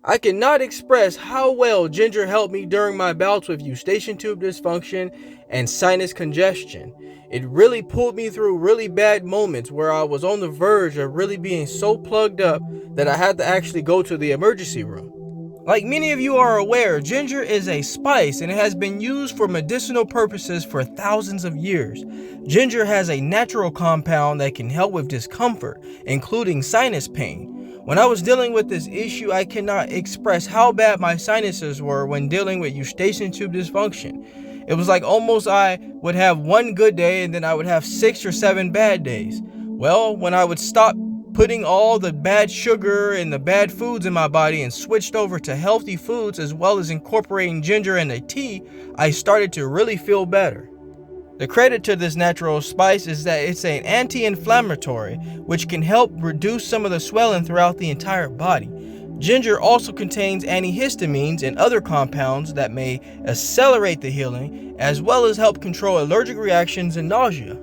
I cannot express how well ginger helped me during my bouts with Eustachian Tube Dysfunction and sinus congestion. It really pulled me through really bad moments where I was on the verge of really being so plugged up that I had to actually go to the emergency room. Like many of you are aware, ginger is a spice and it has been used for medicinal purposes for thousands of years. Ginger has a natural compound that can help with discomfort, including sinus pain. When I was dealing with this issue, I cannot express how bad my sinuses were when dealing with Eustachian Tube Dysfunction. It was like almost I would have one good day and then I would have 6 or 7 bad days. Well, when I would stop putting all the bad sugar and the bad foods in my body and switched over to healthy foods as well as incorporating ginger in the tea, I started to really feel better. The credit to this natural spice is that it's an anti-inflammatory, which can help reduce some of the swelling throughout the entire body. Ginger also contains antihistamines and other compounds that may accelerate the healing, as well as help control allergic reactions and nausea.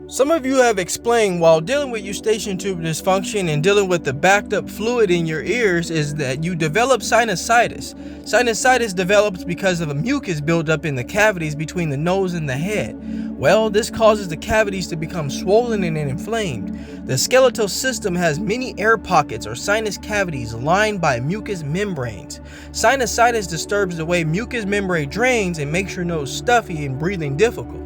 Some of you have explained while dealing with Eustachian Tube Dysfunction and dealing with the backed up fluid in your ears is that you develop sinusitis. Sinusitis develops because of a mucus buildup in the cavities between the nose and the head. Well, this causes the cavities to become swollen and inflamed. The skeletal system has many air pockets or sinus cavities lined by mucous membranes. Sinusitis disturbs the way mucous membrane drains and makes your nose stuffy and breathing difficult.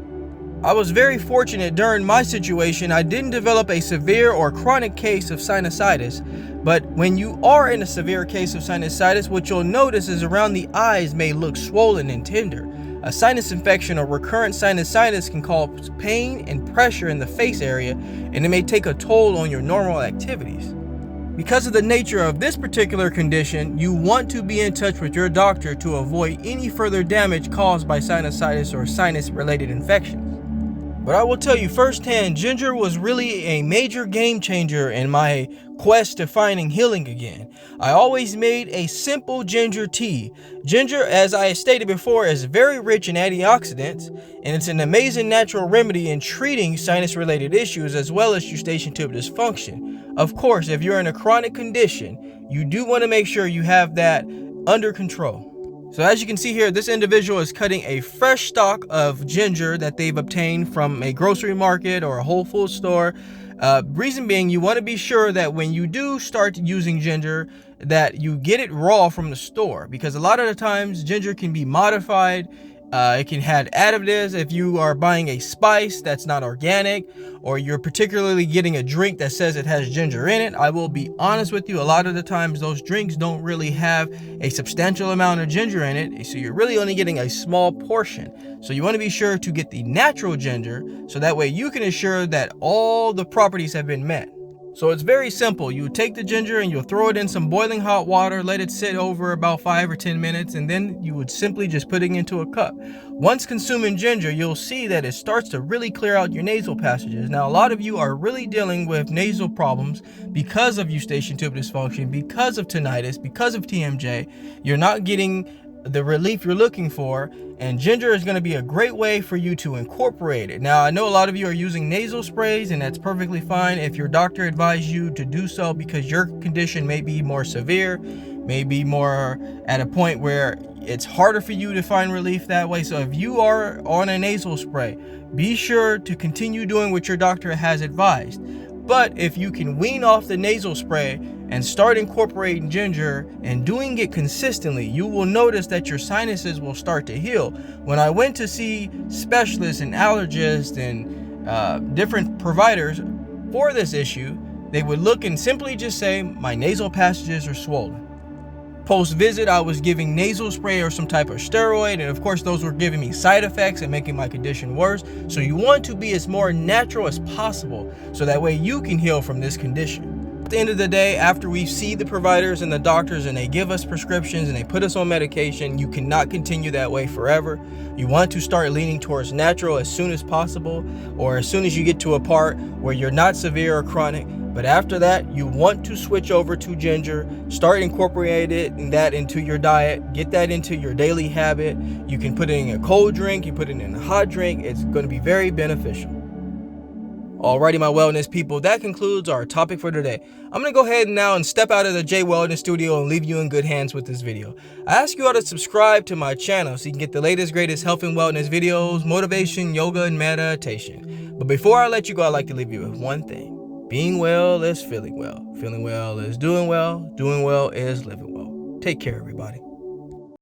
I was very fortunate during my situation. I didn't develop a severe or chronic case of sinusitis, but when you are in a severe case of sinusitis, what you'll notice is around the eyes may look swollen and tender. A sinus infection or recurrent sinusitis can cause pain and pressure in the face area, and it may take a toll on your normal activities. Because of the nature of this particular condition, you want to be in touch with your doctor to avoid any further damage caused by sinusitis or sinus-related infections. But I will tell you firsthand, ginger was really a major game changer in my quest to finding healing again. I always made a simple ginger tea. Ginger, as I stated before, is very rich in antioxidants, and it's an amazing natural remedy in treating sinus-related issues as well as Eustachian Tube Dysfunction. Of course, if you're in a chronic condition, you do want to make sure you have that under control. So as you can see here, this individual is cutting a fresh stock of ginger that they've obtained from a grocery market or a Whole Foods store. Reason being, you want to be sure that when you do start using ginger, that you get it raw from the store, because a lot of the times ginger can be modified. It can have additives if you are buying a spice that's not organic, or you're particularly getting a drink that says it has ginger in it. I will be honest with you, a lot of the times those drinks don't really have a substantial amount of ginger in it, so you're really only getting a small portion. So you want to be sure to get the natural ginger, so that way you can ensure that all the properties have been met. So it's very simple. You take the ginger and you'll throw it in some boiling hot water, let it sit over about 5 or 10 minutes, and then you would simply just put it into a cup. Once consuming ginger, you'll see that it starts to really clear out your nasal passages. Now, a lot of you are really dealing with nasal problems because of Eustachian Tube Dysfunction, because of tinnitus, because of TMJ. You're not getting the relief you're looking for, and ginger is going to be a great way for you to incorporate it. Now, I know a lot of you are using nasal sprays, and that's perfectly fine if your doctor advised you to do so, because your condition may be more severe, may be more at a point where it's harder for you to find relief that way. So if you are on a nasal spray, be sure to continue doing what your doctor has advised. But if you can wean off the nasal spray and start incorporating ginger and doing it consistently, you will notice that your sinuses will start to heal. When I went to see specialists and allergists and different providers for this issue, they would look and simply just say, my nasal passages are swollen. Post-visit, I was giving nasal spray or some type of steroid, and of course those were giving me side effects and making my condition worse. So you want to be as more natural as possible, so that way you can heal from this condition. At the end of the day, after we see the providers and the doctors and they give us prescriptions and they put us on medication, you cannot continue that way forever. You want to start leaning towards natural as soon as possible, or as soon as you get to a part where you're not severe or chronic. But after that, you want to switch over to ginger, start incorporating that into your diet, get that into your daily habit. You can put it in a cold drink, you put it in a hot drink. It's going to be very beneficial. Alrighty, my wellness people, that concludes our topic for today. I'm going to go ahead now and step out of the Jaye Wellness Studio and leave you in good hands with this video. I ask you all to subscribe to my channel so you can get the latest, greatest health and wellness videos, motivation, yoga, and meditation. But before I let you go, I'd like to leave you with one thing. Being well is feeling well. Feeling well is doing well. Doing well is living well. Take care, everybody.